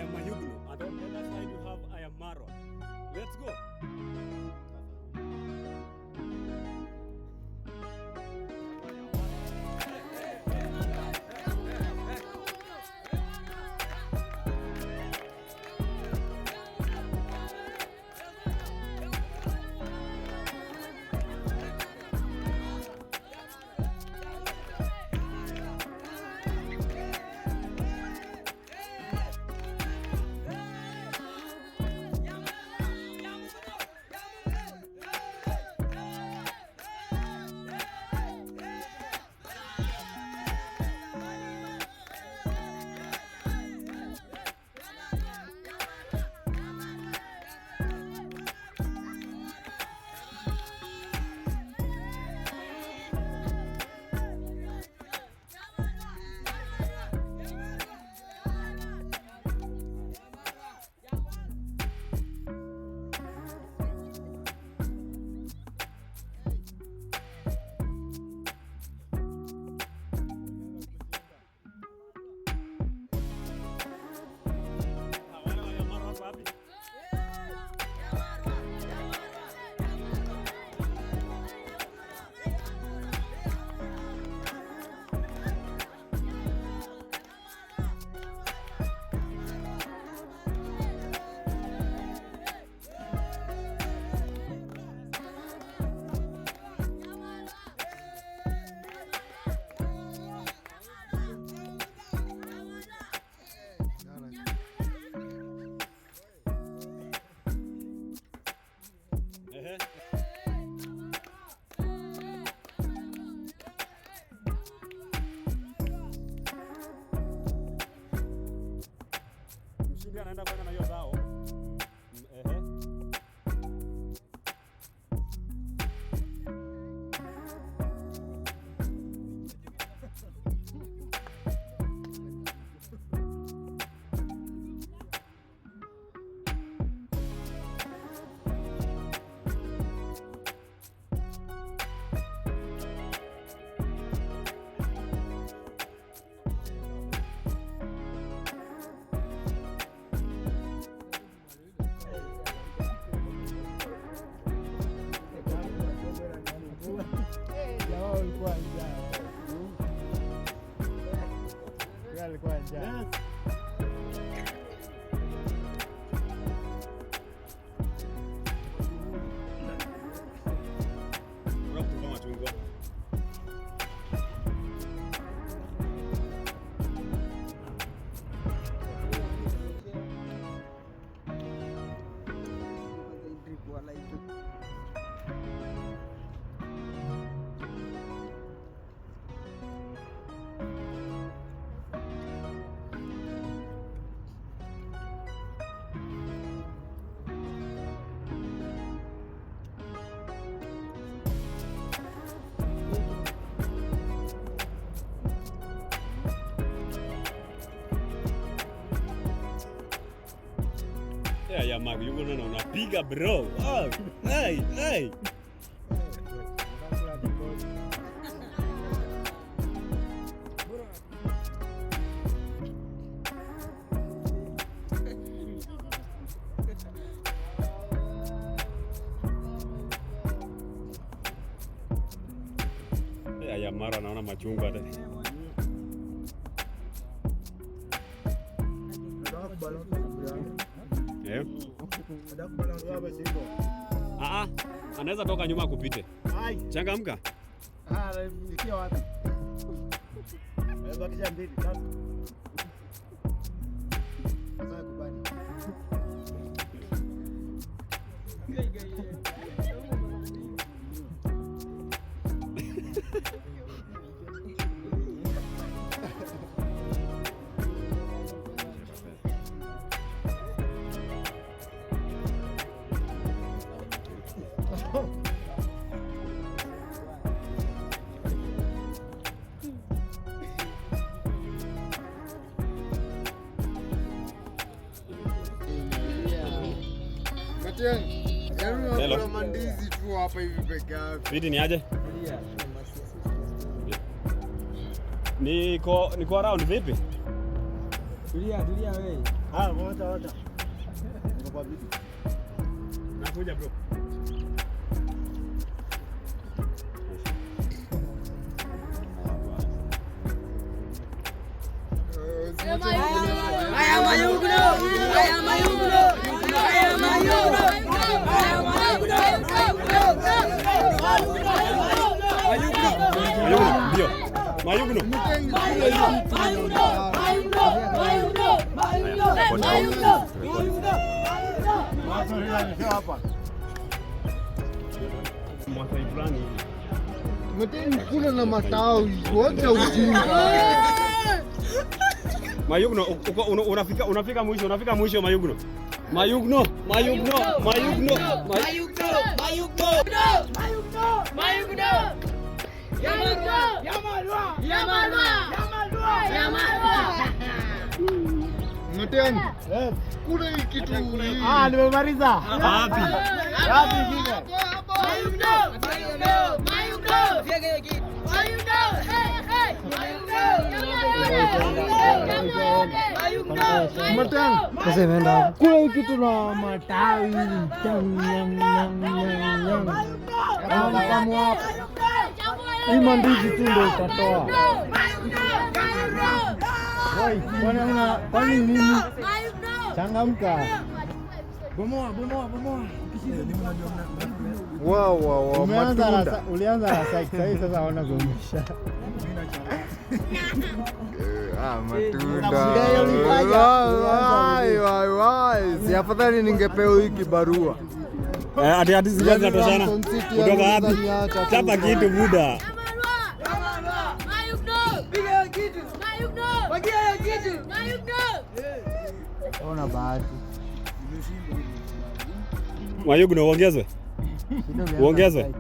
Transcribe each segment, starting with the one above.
am Mayuguno, and on the other side you have I am Marwa. Let's go. Mshindi anaenda kwenda na hiyo zao. Ya Mayuguno na unapiga bro. Oh, hey, hey. Ya Marwa naona machungwa tena. Anaweza toka nyuma kupite. Changamka. Nikia wapi? Bakisha mbili tatu. Sasa kubali. Hello. Mandizi tu hapa hivi peke yake. Vidi ni aje? Niko around vipi? Tulia wewe. Wacha. Kwa bibi. Nakuja bro. Mayuguno. Mteni kula na matawi. Wacha ujinga. Mayuguno, unafika mwisho Mayuguno. Mayuguno. Mteni. Kula hiki kitu. Nimemaliza. Wapi vile? Sasa imeenda kula hiki kitu na matawi. Hii mandizi tu ndio utatoa. Kwani nini? Changamka. Bomoa. Wow. Ulianza na sasa sasa ona gomisha. Matunda. Si afadhali ningepewa hiki barua. Ati zinatoshana. Kutoka wapi? Chapa kitu buda. Ona bahati. Mayuguno uongezwe. Uongezwe.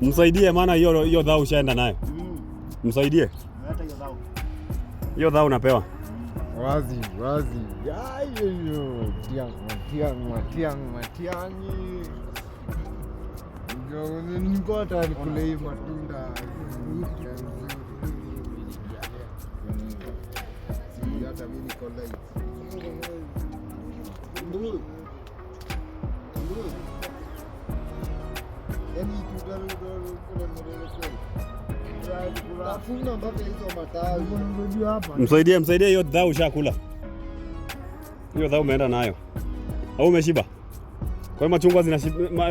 Msaidie maana hiyo dhao ushaenda nayo. Msaidie. Hiyo dhao unapewa. Wazi. Matiangi. Niko hata nikule hii matunda. Hata mimi niko live. Yaani Msaidie hiyo dhao ushakula. Hiyo dhao umeenda nayo. Au umeshiba? Kwa machungwa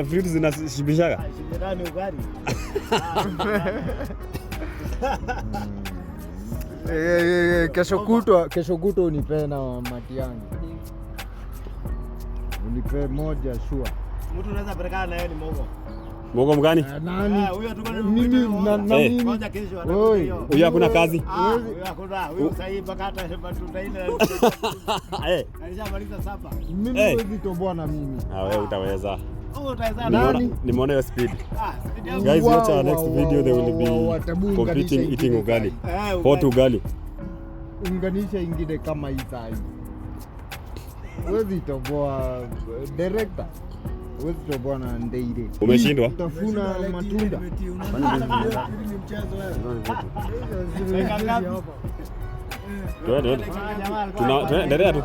fruit zinashibishaga. Shibirani ugali. Kesho kutwa unipe na Matiangi. Unipe moja shua. Mtu unaweza pelekana na yeye ni mogo. Mogo mgani? Nani? Huyo tukana mimi na mimi. Moja kesho atakuja hiyo. Huyo hakuna kazi. Huyo hakuna. Huyo sasa hivi bakata matunda ile. Alishamaliza saba. Mimi siwezi toboa na mimi. Wewe utaweza. Utaweza nani? Nimeona hiyo speed. Guys, watch our next video, they will be competing eating ugali. Hot ugali. Unganisha ingine kama hii saa hii. Huwezi toboa director. Huwezi toboa na ndeire. Umeshindwa? Utafuna matunda. Tunaendelea tu.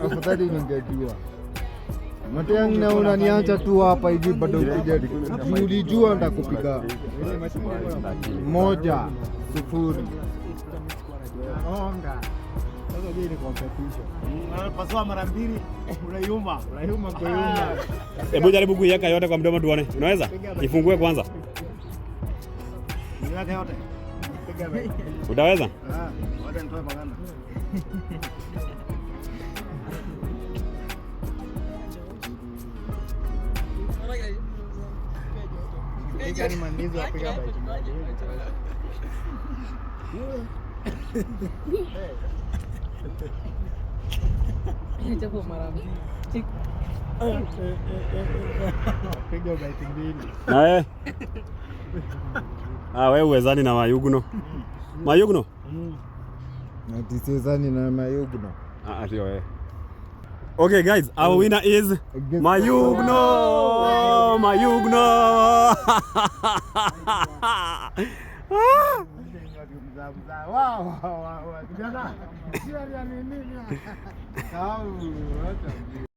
Afadhali ningejua. Matiangi na unaniacha tu hapa hivi bado kuja. Ulijua nitakupiga 1-0. Onga. Sasa je ni competition. Unapaswa mara mbili unayumba kwa yumba. Hebu jaribu kuiweka yote kwa mdomo tuone. Unaweza? Ifungue kwanza. Niweke yote. Piga wewe. Utaweza? Wacha nitoe maganda. Piga ni mandizi apiga bite. Chapo mara mbili. Piga bite mbili. Na wewe? Wewe uwezani na Mayuguno. Mayuguno? Natisezani na Mayuguno. Sio wewe. Okay guys, our winner is Mayuguno. Mayuguno. Wow. Kijana. Sio ya nini?